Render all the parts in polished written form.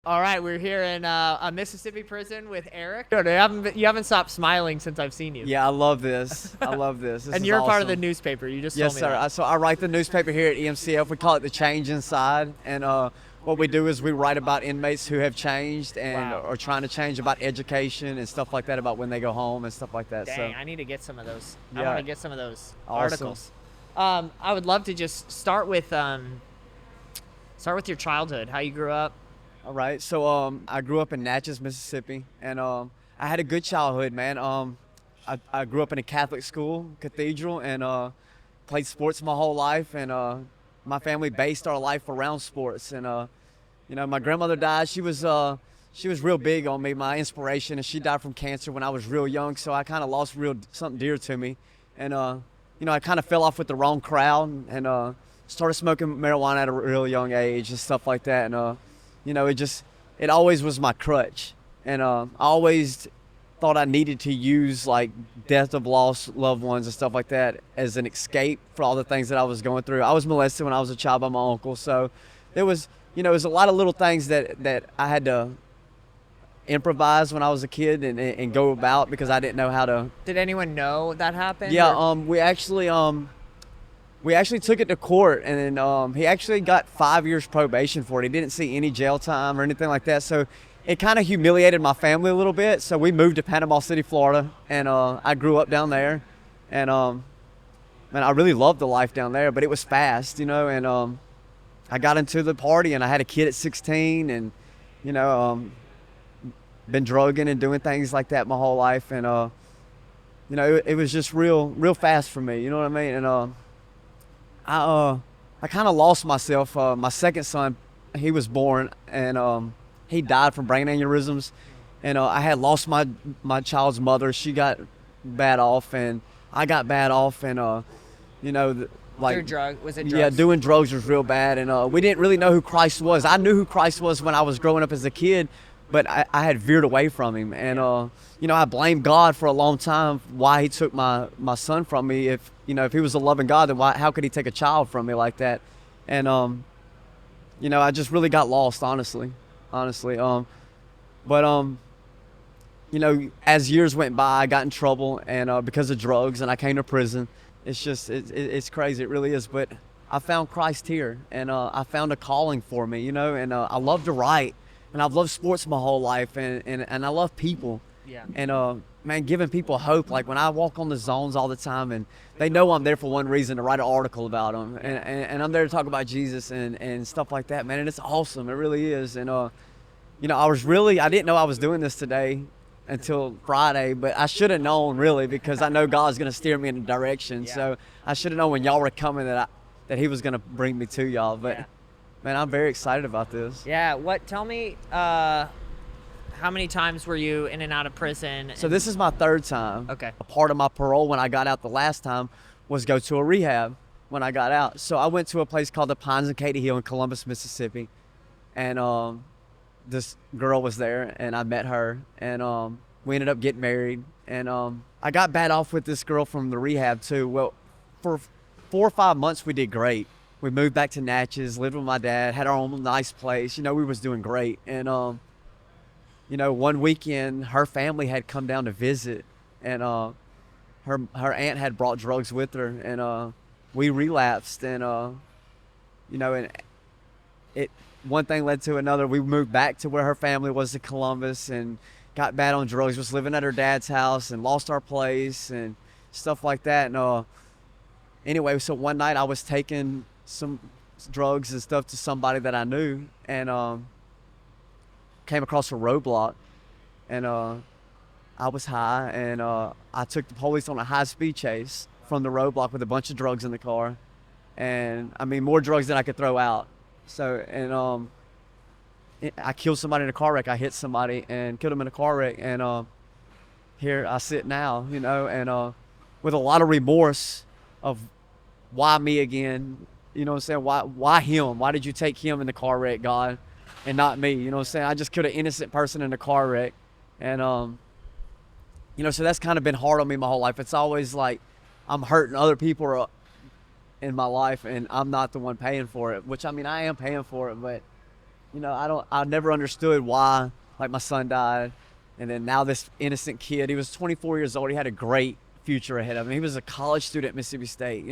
All right, we're here in a Mississippi prison with Eric. You haven't stopped smiling since I've seen you. Yeah, I love this. I love this. This And is you're a part of the awesome. newspaper. You just Yes, told me sir. that. So I write the newspaper here at EMCF. We call it The Change Inside. And what we do is we write about inmates who have changed and Wow. are trying to change, about education and stuff like that, about when they go home and stuff like that. Dang, So I need to get some of those. I Yeah. want to get some of those Awesome. articles. I would love to just start with your childhood, how you grew up. All right. So I grew up in Natchez, Mississippi, and I had a good childhood, man. I grew up in a Catholic school, cathedral, and played sports my whole life. And my family based our life around sports. And my grandmother died. She was real big on me, my inspiration, and she died from cancer when I was real young. So I kind of lost something dear to me, and I kind of fell off with the wrong crowd and started smoking marijuana at a real young age and stuff like that. And it always was my crutch. And I always thought I needed to use like death of lost loved ones and stuff like that as an escape for all the things that I was going through. I was molested when I was a child by my uncle. So it was a lot of little things that I had to improvise when I was a kid and go about because I didn't know how to. Did anyone know that happened? Yeah, or- we actually took it to court, and then he actually got 5 years probation for it. He didn't see any jail time or anything like that. So it kind of humiliated my family a little bit. So we moved to Panama City, Florida, and I grew up down there. And man, I really loved the life down there, but it was fast, and I got into the party, and I had a kid at 16, and you know, been drugging and doing things like that my whole life, and it was just real fast for me. You know what I mean? And I kind of lost myself. My second son, he was born, and he died from brain aneurysms, and I had lost my child's mother. She got bad off, and I got bad off, and like Was it drugs? yeah, doing drugs was real bad, and we didn't really know who Christ was. I knew who Christ was when I was growing up as a kid, but I had veered away from him, and I blamed God for a long time why He took my son from me. If he was a loving God, then how could He take a child from me like that? And I just really got lost, honestly. But as years went by, I got in trouble, and because of drugs, and I came to prison. It's crazy, it really is. But I found Christ here, and I found a calling for me, and I love to write, and I've loved sports my whole life, and I love people. Yeah. And man, giving people hope. Like when I walk on the zones all the time, and they know I'm there for one reason, to write an article about them, and I'm there to talk about Jesus and stuff like that, man. And it's awesome, it really is. And I didn't know I was doing this today until Friday, but I should have known, really, because I know God's going to steer me in a direction. Yeah. So I should have known when y'all were coming that He was going to bring me to y'all. But Yeah. man, I'm very excited about this. Yeah. Tell me, how many times were you in and out of prison? So this is my third time. Okay. A part of my parole when I got out the last time was go to a rehab when I got out. So I went to a place called the Pines and Katy Hill in Columbus, Mississippi, and this girl was there, and I met her, and we ended up getting married. And I got bad off with this girl from the rehab too. Well, for 4 or 5 months we did great. We moved back to Natchez, lived with my dad, had our own nice place. We was doing great. And one weekend her family had come down to visit, and her aunt had brought drugs with her, and we relapsed, and and it one thing led to another. We moved back to where her family was in Columbus, and got bad on drugs, was living at her dad's house, and lost our place and stuff like that. And anyway, so one night I was taking some drugs and stuff to somebody that I knew, and came across a roadblock, and I was high, and I took the police on a high-speed chase from the roadblock with a bunch of drugs in the car, and I mean more drugs than I could throw out. So, and I killed somebody in a car wreck. I hit somebody and killed him in a car wreck, and here I sit now, and with a lot of remorse of why me again, you know what I'm saying? Why him? Why did you take him in the car wreck, God, and not me? You know what I'm saying? I just killed an innocent person in a car wreck, and so that's kind of been hard on me my whole life. It's always like I'm hurting other people in my life, and I'm not the one paying for it, which I mean I am paying for it, but I never understood why, like, my son died. And then now this innocent kid, he was 24 years old. He had a great future ahead of him. He was a college student at Mississippi State.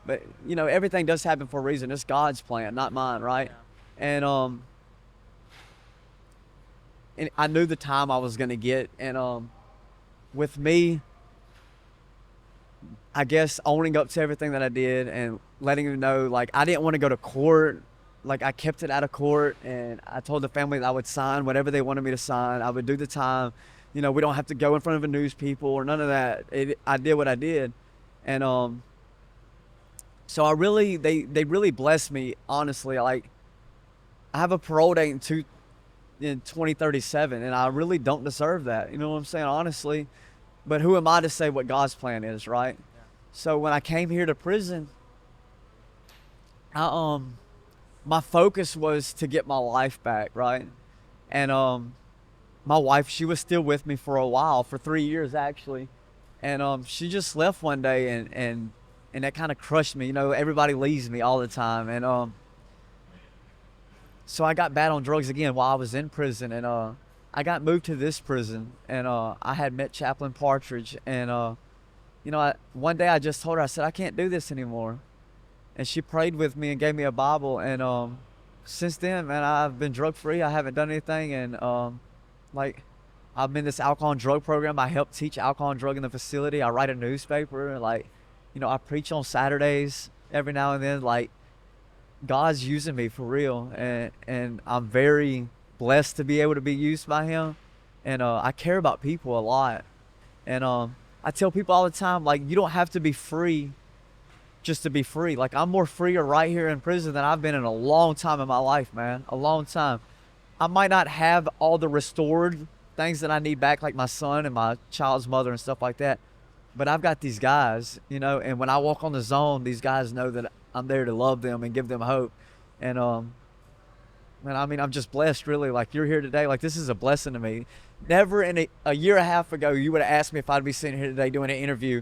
But, everything does happen for a reason. It's God's plan, not mine, right? And I knew the time I was going to get. And with me, I guess owning up to everything that I did and letting them know, like, I didn't want to go to court. Like, I kept it out of court, and I told the family that I would sign whatever they wanted me to sign. I would do the time. We don't have to go in front of a news people or none of that. I did what I did. And so they really blessed me, honestly. Like, I have a parole date in 2037, and I really don't deserve that. You know what I'm saying? Honestly. But who am I to say what God's plan is, right? So when I came here to prison, my focus was to get my life back, right? And my wife, she was still with me for a while, for 3 years actually. And she just left one day, and that kind of crushed me. Everybody leaves me all the time. And so I got bad on drugs again while I was in prison. And I got moved to this prison, and I had met Chaplain Partridge. And one day I just told her, I said, I can't do this anymore. And she prayed with me and gave me a Bible. And since then, man, I've been drug free. I haven't done anything. And like, I'm in this alcohol and drug program. I help teach alcohol and drug in the facility. I write a newspaper. Like, I preach on Saturdays every now and then. Like, God's using me for real. And I'm very blessed to be able to be used by him. And I care about people a lot. And I tell people all the time, like, you don't have to be free just to be free. Like, I'm more freer right here in prison than I've been in a long time in my life, man. A long time. I might not have all the restored things that I need back, like my son and my child's mother and stuff like that. But I've got these guys, and when I walk on the zone, these guys know that I'm there to love them and give them hope. And man, I mean, I'm just blessed, really. Like, you're here today. Like, this is a blessing to me. Never in a year and a half ago, you would have asked me if I'd be sitting here today doing an interview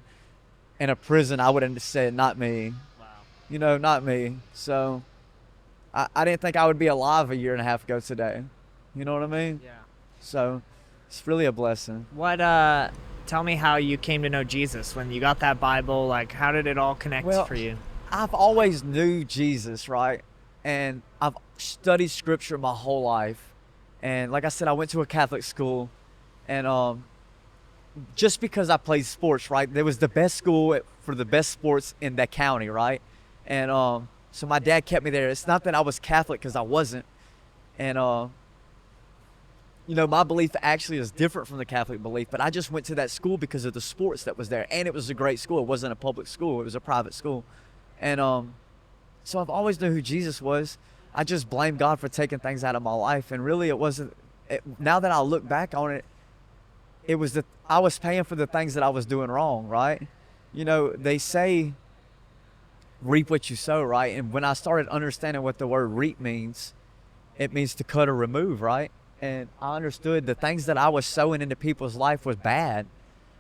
in a prison. I would have said, not me. Wow. Not me. So I didn't think I would be alive a year and a half ago today. You know what I mean? Yeah. So it's really a blessing. Tell me how you came to know Jesus when you got that Bible. Like, how did it all connect for you? I've always knew Jesus, right? And I've studied scripture my whole life. And like I said, I went to a Catholic school. And just because I played sports, right? There was the best school for the best sports in that county, right? And so my dad kept me there. It's not that I was Catholic, because I wasn't. And my belief actually is different from the Catholic belief, but I just went to that school because of the sports that was there. And it was a great school. It wasn't a public school. It was a private school. And so I've always known who Jesus was. I just blame God for taking things out of my life. And really, it wasn't. Now that I look back on it, it was that I was paying for the things that I was doing wrong, right? They say reap what you sow, right? And when I started understanding what the word reap means, it means to cut or remove, right? And I understood the things that I was sowing into people's life was bad.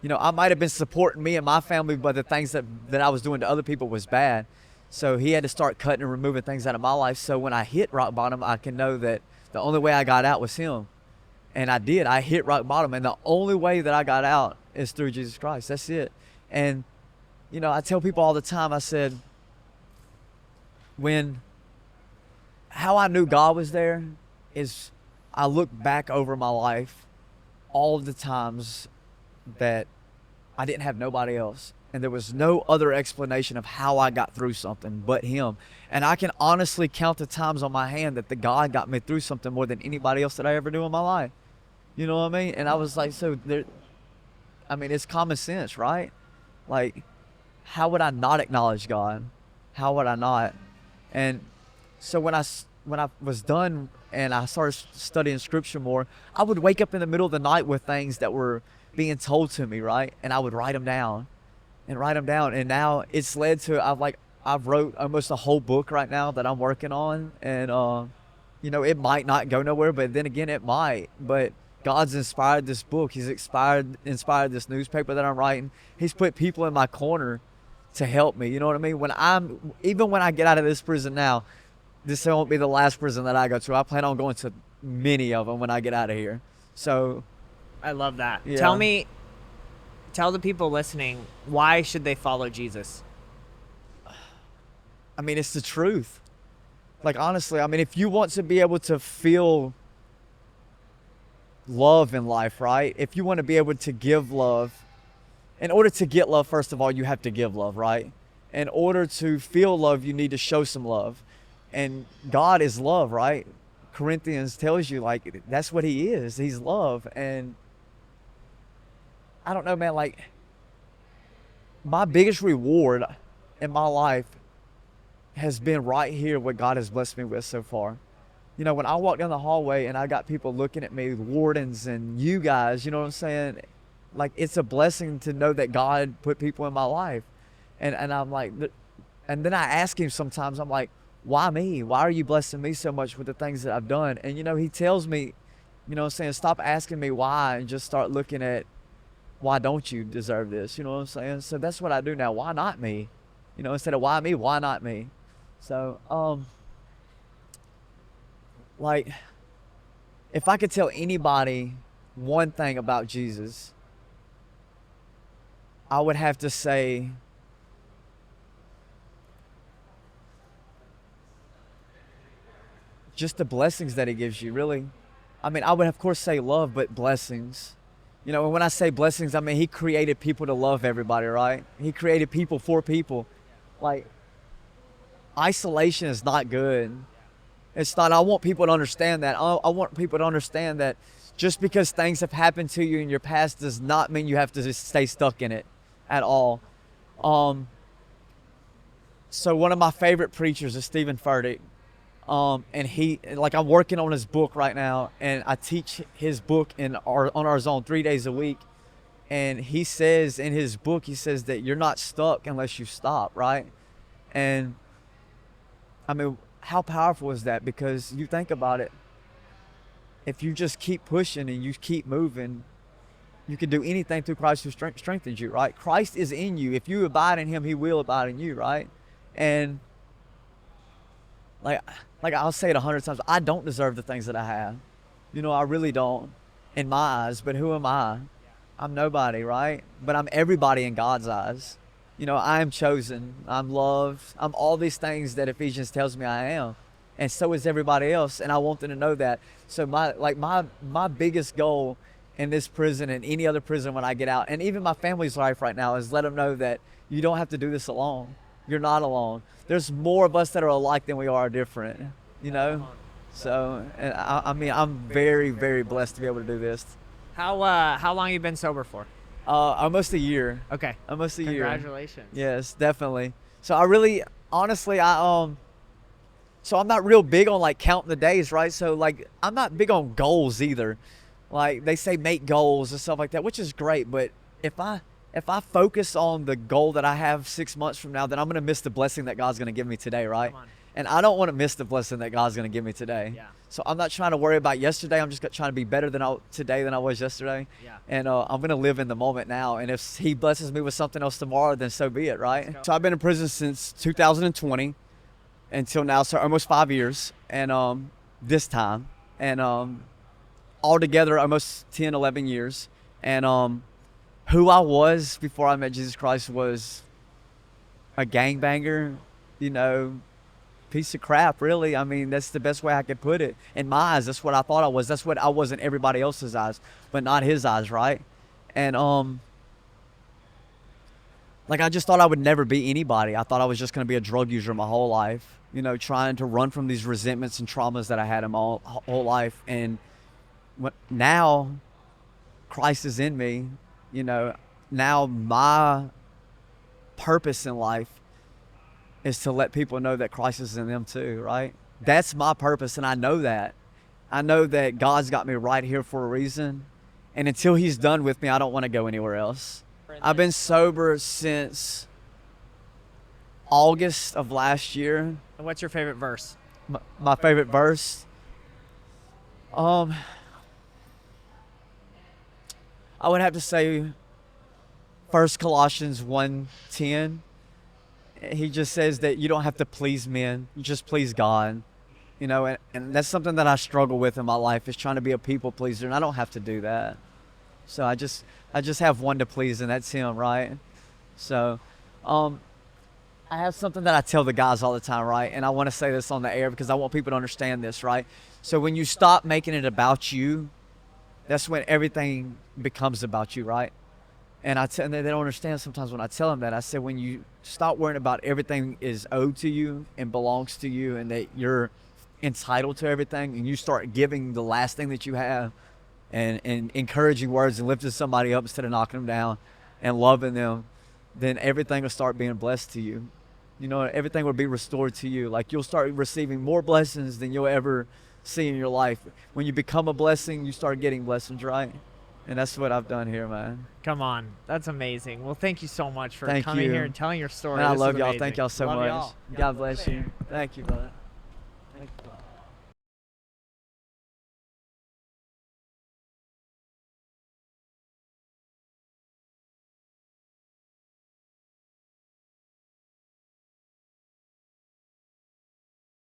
I might have been supporting me and my family, but the things that I was doing to other people was bad. So he had to start cutting and removing things out of my life. So when I hit rock bottom, I can know that the only way I got out was him. And I did. I hit rock bottom. And the only way that I got out is through Jesus Christ. That's it. And, I tell people all the time, I said, how I knew God was there is I look back over my life, all of the times that I didn't have nobody else. And there was no other explanation of how I got through something but him. And I can honestly count the times on my hand that the God got me through something more than anybody else that I ever do in my life. You know what I mean? And I was like, it's common sense, right? Like, how would I not acknowledge God? How would I not? And so when I was done and I started studying scripture more, I would wake up in the middle of the night with things that were being told to me, right? And I would write them down. And now it's led to, I've wrote almost a whole book right now that I'm working on. And, it might not go nowhere, but then again, it might. But God's inspired this book. He's inspired this newspaper that I'm writing. He's put people in my corner to help me. You know what I mean? Even when I get out of this prison now, this won't be the last prison that I go to. I plan on going to many of them when I get out of here. So, I love that. yeah. Tell the people listening, why should they follow Jesus? I mean, it's the truth. Like, honestly, I mean, if you want to be able to feel love in life, right? If you want to be able to give love, in order to get love, first of all, you have to give love, right? In order to feel love, you need to show some love. And God is love, right? Corinthians tells you, like, that's what he is. He's love. And I don't know, man, like, my biggest reward in my life has been right here what God has blessed me with so far. You know, when I walk down the hallway and I got people looking at me, wardens and you guys, you know what I'm saying? Like, it's a blessing to know that God put people in my life. And I'm like, and then I ask him sometimes, I'm like, why me? Why are you blessing me so much with the things that I've done? And, you know, he tells me, you know what I'm saying, stop asking me why and just start looking at why don't you deserve this? You know what I'm saying? So that's what I do now. Why not me? You know, instead of why me, why not me? So, like, if I could tell anybody one thing about Jesus, I would have to say, just the blessings that he gives you, really. I mean, I would of course say love, but blessings. You know, and when I say blessings, I mean, he created people to love everybody, right? He created people for people. Like, isolation is not good. It's not. I want people to understand that. I want people to understand that just because things have happened to you in your past does not mean you have to just stay stuck in it at all. So one of my favorite preachers is Stephen Furtick. And he, like, I'm working on his book right now, and I teach his book on our zone 3 days a week. And he says in his book, he says that you're not stuck unless you stop, right? And I mean, how powerful is that? Because you think about it, if you just keep pushing and you keep moving, you can do anything through Christ who strengthens you, right? Christ is in you. If you abide in him, he will abide in you, right? And like I'll say it 100 times, I don't deserve the things that I have. You know, I really don't in my eyes, but who am I? I'm nobody, right? But I'm everybody in God's eyes. You know, I am chosen, I'm loved, I'm all these things that Ephesians tells me I am. And so is everybody else, and I want them to know that. So my biggest goal in this prison and any other prison when I get out, and even my family's life right now, is let them know that you don't have to do this alone. You're not alone. There's more of us that are alike than we are different, you know? So, and I mean, I'm very, very blessed to be able to do this. How long you been sober for? Almost a year. Okay. Almost a year. Congratulations. Yes, definitely. So I really, honestly, so I'm not real big on like counting the days, right? So like, I'm not big on goals either. Like they say make goals and stuff like that, which is great. But if I focus on the goal that I have 6 months from now, then I'm going to miss the blessing that God's going to give me today, right? And I don't want to miss the blessing that God's going to give me today. Yeah. So I'm not trying to worry about yesterday. I'm just trying to be better today than I was yesterday. Yeah. And I'm going to live in the moment now. And if he blesses me with something else tomorrow, then so be it, right? So I've been in prison since 2020 until now, so almost 5 years. And this time. And altogether, almost 10, 11 years. And who I was before I met Jesus Christ was a gangbanger, you know, piece of crap, really. I mean, that's the best way I could put it. In my eyes, that's what I thought I was. That's what I was in everybody else's eyes, but not his eyes, right? And like I just thought I would never be anybody. I thought I was just going to be a drug user my whole life, you know, trying to run from these resentments and traumas that I had in my whole life. And now Christ is in me. You know, now my purpose in life is to let people know that Christ is in them too, right? That's my purpose, and I know that. I know that God's got me right here for a reason, and until he's done with me, I don't want to go anywhere else. I've been sober since August of last year. And what's your favorite verse? My favorite verse? I would have to say 1 Colossians 1:10. He just says that you don't have to please men, you just please God. You know, and that's something that I struggle with in my life, is trying to be a people pleaser, and I don't have to do that. So I just have one to please, and that's him, right? So, um, I have something that I tell the guys all the time, right? And I want to say this on the air because I want people to understand this, right? So when you stop making it about you, that's when everything becomes about you, right? And they don't understand sometimes when I tell them that. I said, when you stop worrying about everything is owed to you and belongs to you, and that you're entitled to everything, and you start giving the last thing that you have, and encouraging words and lifting somebody up instead of knocking them down, and loving them, then everything will start being blessed to you. You know, everything will be restored to you. Like, you'll start receiving more blessings than you'll ever see in your life. When you become a blessing, you start getting blessings, right? And that's what I've done here, man. Come on. That's amazing. Well, thank you so much for Thank coming you. here and telling your story. Man, I This love is y'all. amazing. Thank y'all so Love much. y'all. God bless you. Thank you, brother. Thank you.